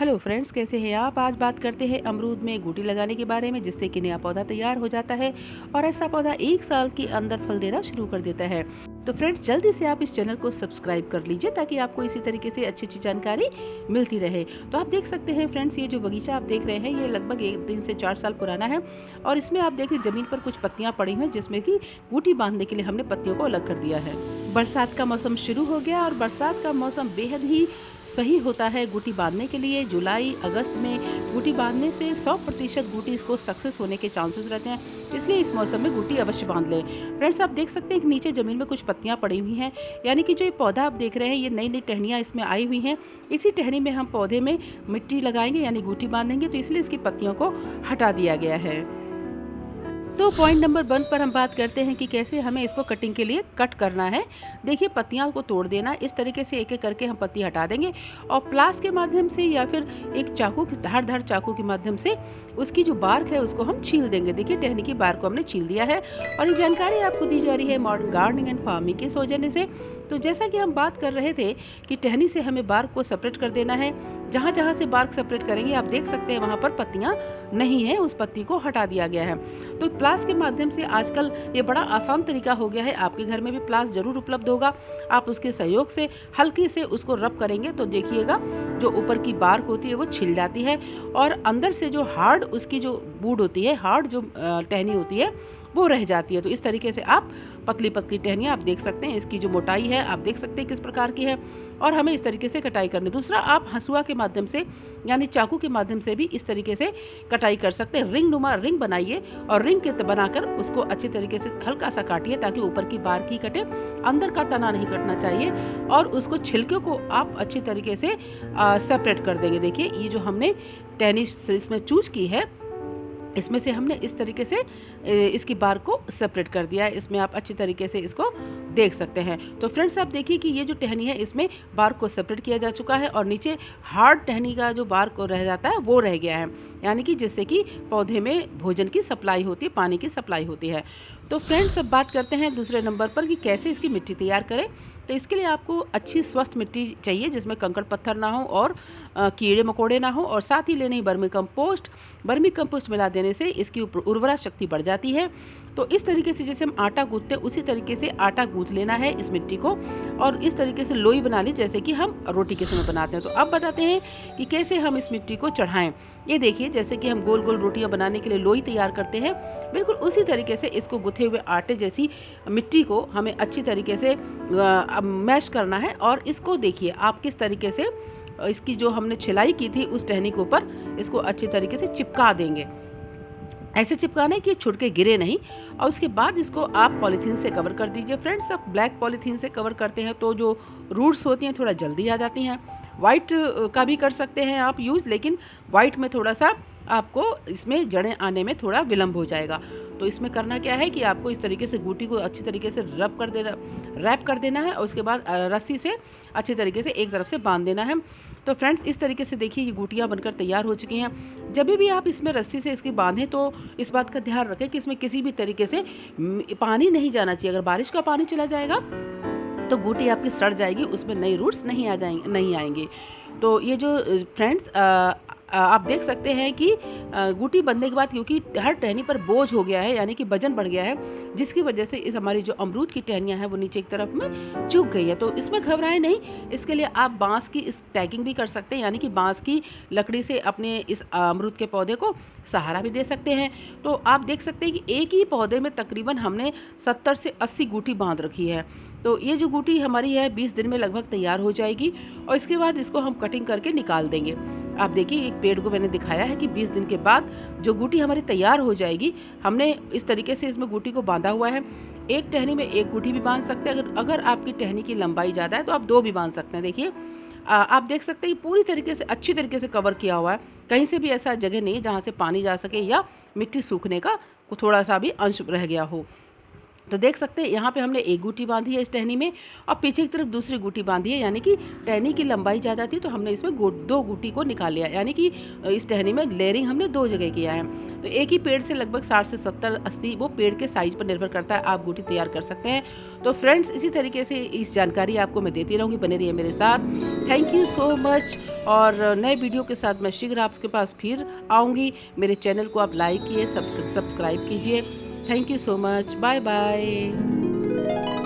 Hello friends, कैसे हैं आप। आज बात करते हैं अमरूद में गुटी लगाने के बारे में, जिससे कि नया पौधा तैयार हो जाता है और ऐसा पौधा 1 साल के अंदर फल देना शुरू कर देता है। तो फ्रेंड्स, जल्दी से आप इस चैनल को सब्सक्राइब कर लीजिए ताकि आपको इसी तरीके से अच्छी जानकारी मिलती रहे। तो आप देख सकते हैं फ्रेंड्स, ये जो बगीचा आप देख रहे हैं ये लगभग 1 से 4 साल पुराना है और इसमें आप देख रहे ज़मीन पर कुछ पत्तियाँ पड़ी हुई हैं, जिसमें कि गुटी बांधने के लिए हमने पत्तियों को अलग कर दिया है। बरसात का मौसम शुरू हो गया और बरसात का मौसम बेहद ही सही होता है गुटी बांधने के लिए। जुलाई अगस्त में गुटी बांधने से 100% गुटी को सक्सेस होने के चांसेस रहते हैं, इसलिए इस मौसम में गुटी अवश्य बांध लें। फ्रेंड्स, आप देख सकते हैं कि नीचे ज़मीन में कुछ पत्तियां पड़ी हुई हैं, यानी कि जो ये पौधा आप देख रहे हैं ये नई नई टहनियाँ इसमें आई हुई हैं। इसी टहनी में हम पौधे में मिट्टी लगाएंगे यानी गुटी बांधेंगे, तो इसलिए इसकी पत्तियों को हटा दिया गया है। तो पॉइंट नंबर 1 पर हम बात करते हैं कि कैसे हमें इसको कटिंग के लिए कट करना है। देखिए, पत्तियां को तोड़ देना, इस तरीके से एक एक करके हम पत्ती हटा देंगे और प्लास के माध्यम से या फिर एक चाकू की धार चाकू के माध्यम से उसकी जो बार्क है उसको हम छील देंगे। देखिए, टहनी की बार्क को हमने छील दिया है और ये जानकारी आपको दी जा रही है मॉडर्न गार्डनिंग एंड फार्मिंग के सौजन्य से। तो जैसा कि हम बात कर रहे थे कि टहनी से हमें बार्क को सेपरेट कर देना है। जहाँ जहाँ से बार्क सेपरेट करेंगे आप देख सकते हैं वहाँ पर पत्तियाँ नहीं है, उस पत्ती को हटा दिया गया है। तो प्लास के माध्यम से आजकल ये बड़ा आसान तरीका हो गया है। आपके घर में भी प्लास जरूर उपलब्ध होगा। आप उसके सहयोग से हल्के से उसको रब करेंगे तो देखिएगा जो ऊपर की बार्क होती है वो छिल जाती है और अंदर से जो हार्ड उसकी जो बूड होती है, हार्ड जो टहनी होती है वो रह जाती है। तो इस तरीके से आप पतली पतली टहनियाँ आप देख सकते हैं, इसकी जो मोटाई है आप देख सकते हैं किस प्रकार की है और हमें इस तरीके से कटाई करनी। दूसरा, आप हंसुआ के माध्यम से यानी चाकू के माध्यम से भी इस तरीके से कटाई कर सकते हैं। रिंग नुमा रिंग बनाइए और रिंग के बनाकर उसको अच्छी तरीके से हल्का सा काटिए ताकि ऊपर की बार्क ही कटे, अंदर का तना नहीं कटना चाहिए और उसको छिलके को आप अच्छी तरीके से सेपरेट कर देंगे। देखिए, ये जो हमने टहनी इसमें चूज की है इसमें से हमने इस तरीके से इसकी बार को सेपरेट कर दिया है। इसमें आप अच्छी तरीके से इसको देख सकते हैं। तो फ्रेंड्स, आप देखिए कि ये जो टहनी है इसमें बार को सेपरेट किया जा चुका है और नीचे हार्ड टहनी का जो बार को रह जाता है वो रह गया है, यानी कि जिससे कि पौधे में भोजन की सप्लाई होती है, पानी की सप्लाई होती है। तो फ्रेंड्स, अब बात करते हैं दूसरे नंबर पर कि कैसे इसकी मिट्टी तैयार करें। तो इसके लिए आपको अच्छी स्वस्थ मिट्टी चाहिए जिसमें कंकड़ पत्थर ना हो और कीड़े मकोड़े ना हो और साथ ही लेने वर्मी कंपोस्ट मिला देने से इसकी उर्वरा शक्ति बढ़ जाती है। तो इस तरीके से जैसे हम आटा गूंथते हैं उसी तरीके से आटा गूंथ लेना है इस मिट्टी को और इस तरीके से लोई बना ली जैसे कि हम रोटी के समय बनाते हैं। तो अब बताते हैं कि कैसे हम इस मिट्टी को चढ़ाएं। ये देखिए, जैसे कि हम गोल गोल रोटियां बनाने के लिए लोई तैयार करते हैं, बिल्कुल उसी तरीके से इसको गुथे हुए आटे जैसी मिट्टी को हमें अच्छी तरीके से मैश करना है और इसको देखिए आप किस तरीके से इसकी जो हमने छिलाई की थी उस टहनी के ऊपर इसको अच्छी तरीके से चिपका देंगे। ऐसे चिपकाना है कि छुटके गिरे नहीं और उसके बाद इसको आप पॉलीथीन से कवर कर दीजिए। फ्रेंड्स, आप ब्लैक पॉलीथीन से कवर करते हैं तो जो रूट्स होती हैं थोड़ा जल्दी आ जाती हैं। वाइट का भी कर सकते हैं आप यूज़, लेकिन वाइट में थोड़ा सा आपको इसमें जड़ें आने में थोड़ा विलम्ब हो जाएगा। तो इसमें करना क्या है कि आपको इस तरीके से गुटी को अच्छी तरीके से रैप कर देना है और उसके बाद रस्सी से अच्छी तरीके से एक तरफ से बांध देना है। तो फ्रेंड्स, इस तरीके से देखिए ये गुटियाँ बनकर तैयार हो चुकी हैं। जब भी आप इसमें रस्सी से इसकी बांधें तो इस बात का ध्यान रखें कि इसमें किसी भी तरीके से पानी नहीं जाना चाहिए। अगर बारिश का पानी चला जाएगा तो गुटी आपकी सड़ जाएगी, उसमें नई रूट्स नहीं आएंगे। तो ये जो फ्रेंड्स आप देख सकते हैं कि गुटी बनने के बाद क्योंकि हर टहनी पर बोझ हो गया है यानी कि वजन बढ़ गया है, जिसकी वजह से इस हमारी जो अमरूद की टहनियाँ हैं वो नीचे की तरफ में झुक गई है। तो इसमें घबराएं नहीं, इसके लिए आप बांस की इस टैगिंग भी कर सकते हैं, यानी कि बांस की लकड़ी से अपने इस अमरूद के पौधे को सहारा भी दे सकते हैं। तो आप देख सकते हैं कि एक ही पौधे में तकरीबन हमने 70 से 80 गुटी बांध रखी है। तो ये जो गुटी हमारी है 20 दिन में लगभग तैयार हो जाएगी और इसके बाद इसको हम कटिंग करके निकाल देंगे। आप देखिए, एक पेड़ को मैंने दिखाया है कि 20 दिन के बाद जो गुटी हमारी तैयार हो जाएगी, हमने इस तरीके से इसमें गुटी को बांधा हुआ है। एक टहनी में एक गुटी भी बांध सकते हैं, अगर आपकी टहनी की लंबाई ज़्यादा है तो आप 2 भी बांध सकते हैं। देखिए, आप देख सकते हैं पूरी तरीके से अच्छी तरीके से कवर किया हुआ है, कहीं से भी ऐसा जगह नहीं है जहाँ से पानी जा सके या मिट्टी सूखने का थोड़ा सा भी अंश रह गया हो। तो देख सकते हैं यहाँ पे हमने एक गुटी बांधी है इस टहनी में और पीछे की तरफ दूसरी गुटी बांधी है, यानी कि टहनी की लंबाई ज़्यादा थी तो हमने इसमें 2 गुटी को निकाल लिया, यानी कि इस टहनी में लेयरिंग हमने 2 जगह किया है। तो एक ही पेड़ से लगभग 60 से 70-80 वो पेड़ के साइज पर निर्भर करता है, आप गुटी तैयार कर सकते हैं। तो फ्रेंड्स, इसी तरीके से इस जानकारी आपको मैं देती रहूँगी, बने रहिए मेरे साथ। थैंक यू सो मच और नए वीडियो के साथ मैं शीघ्र आपके पास फिर आऊँगी। मेरे चैनल को आप लाइक किए, सब्सक्राइब कीजिए। Thank you so much. Bye bye.